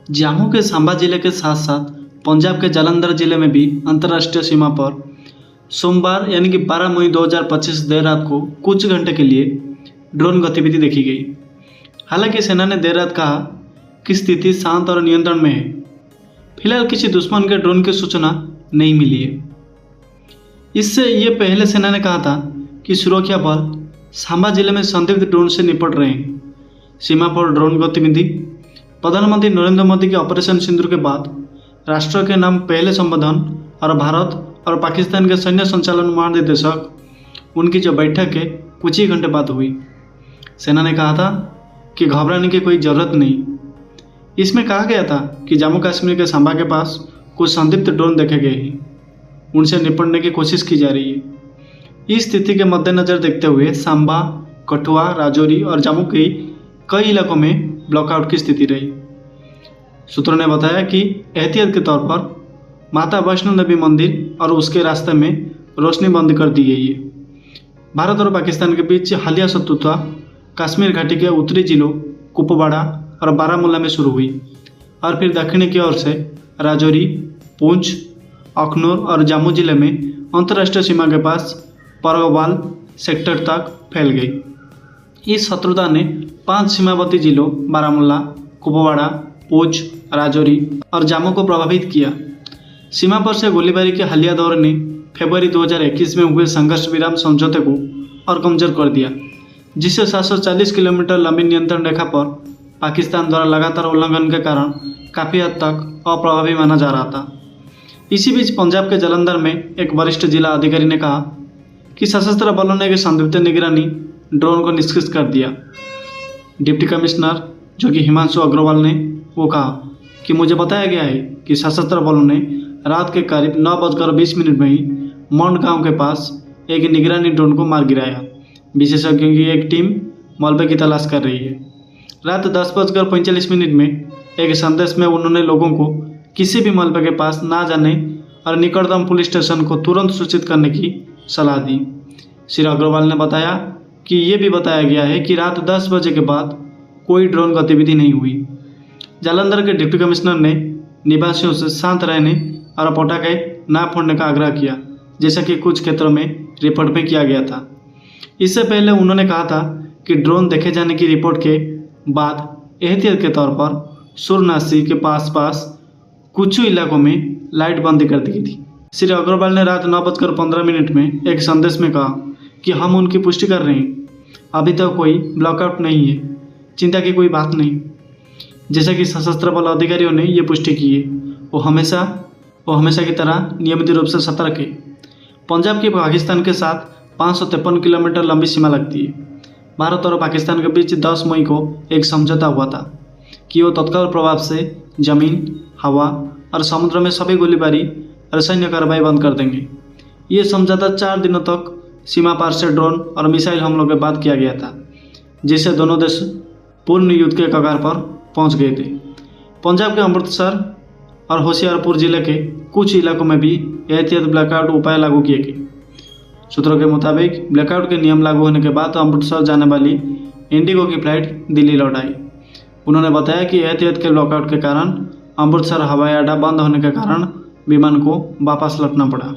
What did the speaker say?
जम्मू के सांबा जिले के साथ साथ पंजाब के जालंधर जिले में भी अंतर्राष्ट्रीय सीमा पर सोमवार यानी कि 12 मई 2025 देर रात को कुछ घंटे के लिए ड्रोन गतिविधि देखी गई। हालांकि सेना ने देर रात कहा कि स्थिति शांत और नियंत्रण में है। फिलहाल किसी दुश्मन के ड्रोन की सूचना नहीं मिली है। इससे ये पहले सेना ने कहा था कि सुरक्षा बल सांबा जिले में संदिग्ध ड्रोन से निपट रहे हैं। सीमा पर ड्रोन गतिविधि प्रधानमंत्री नरेंद्र मोदी के ऑपरेशन सिंदूर के बाद राष्ट्र के नाम पहले संबोधन और भारत और पाकिस्तान के सैन्य संचालन महानिदेशक उनकी जो बैठक है कुछ ही घंटे बाद हुई। सेना ने कहा था कि घबराने की कोई ज़रूरत नहीं। इसमें कहा गया था कि जम्मू कश्मीर के सांबा के पास कुछ संदिग्ध ड्रोन देखे गए हैं, उनसे निपटने की कोशिश की जा रही है। इस स्थिति के मद्देनज़र देखते हुए सांबा, कठुआ, राजौरी और जम्मू के कई इलाकों में ब्लॉकआउट की स्थिति रही। सूत्रों ने बताया कि एहतियात के तौर पर माता वैष्णो देवी मंदिर और उसके रास्ते में रोशनी बंद कर दी गई है। भारत और पाकिस्तान के बीच हालिया शत्रुता कश्मीर घाटी के उत्तरी जिलों कुपवाड़ा और बारामूला में शुरू हुई और फिर दक्षिणी की ओर से राजौरी, पुंछ, अखनूर और जम्मू जिले में अंतर्राष्ट्रीय सीमा के पास परगवाल सेक्टर तक फैल गई। इस शत्रुता ने 5 सीमावर्ती जिलों बारामूला, कुपवाड़ा, पुंछ, राजौरी और जम्मू को प्रभावित किया। सीमा पर से गोलीबारी के हालिया दौर ने फरवरी 2021 में हुए संघर्ष विराम समझौते को और कमजोर कर दिया, जिससे 740 किलोमीटर लंबी नियंत्रण रेखा पर पाकिस्तान द्वारा लगातार उल्लंघन के कारण काफ़ी हद तक अप्रभावी माना जा रहा था। इसी बीच पंजाब के जालंधर में एक वरिष्ठ जिला अधिकारी ने कहा कि सशस्त्र बलों ने एक संदिग्ध निगरानी ड्रोन को निष्क्रिय कर दिया। डिप्टी कमिश्नर जो कि हिमांशु अग्रवाल ने वो कहा कि मुझे बताया गया है कि सशस्त्र बलों ने रात के करीब 9:20 में ही मंड गांव के पास एक निगरानी ड्रोन को मार गिराया। विशेषज्ञों की एक टीम मलबे की तलाश कर रही है। रात 10:45 में एक संदेश में उन्होंने लोगों को किसी भी मलबे के पास ना जाने और निकटतम पुलिस स्टेशन को तुरंत सूचित करने की सलाह दी। श्री अग्रवाल ने बताया कि ये भी बताया गया है कि रात 10 बजे के बाद कोई ड्रोन गतिविधि नहीं हुई। जालंधर के डिप्टी कमिश्नर ने निवासियों से शांत रहने और पटाखे ना फोड़ने का आग्रह किया, जैसा कि कुछ क्षेत्रों में रिपोर्ट में किया गया था। इससे पहले उन्होंने कहा था कि ड्रोन देखे जाने की रिपोर्ट के बाद एहतियात के तौर पर सुरनासी के पास कुछ इलाकों में लाइट बंद कर दी गई थी। श्री अग्रवाल ने रात 9:15 में एक संदेश में कहा कि हम उनकी पुष्टि कर रहे हैं, अभी तक कोई ब्लॉकआउट नहीं है, चिंता की कोई बात नहीं। जैसा कि सशस्त्र बल अधिकारियों ने ये पुष्टि की है, वो हमेशा की तरह नियमित रूप से सतर्क है। पंजाब की पाकिस्तान के साथ 553 किलोमीटर लंबी सीमा लगती है। भारत और पाकिस्तान के बीच 10 मई को एक समझौता हुआ था कि वो तत्काल प्रभाव से जमीन, हवा और समुद्र में सभी गोलीबारी और सैन्य कार्रवाई बंद कर देंगे। ये समझौता 4 दिनों तक सीमा पार से ड्रोन और मिसाइल हमलों के बाद किया गया था, जिससे दोनों देश पूर्ण युद्ध के कगार पर पहुंच गए थे। पंजाब के अमृतसर और होशियारपुर जिले के कुछ इलाकों में भी एहतियात ब्लैकआउट उपाय लागू किए गए। सूत्रों के मुताबिक ब्लैकआउट के नियम लागू होने के बाद अमृतसर जाने वाली इंडिगो की फ्लाइट दिल्ली लौट आई। उन्होंने बताया कि एहतियात के ब्लॉकआउट के कारण अमृतसर हवाई अड्डा बंद होने के कारण विमान को वापस लौटना पड़ा।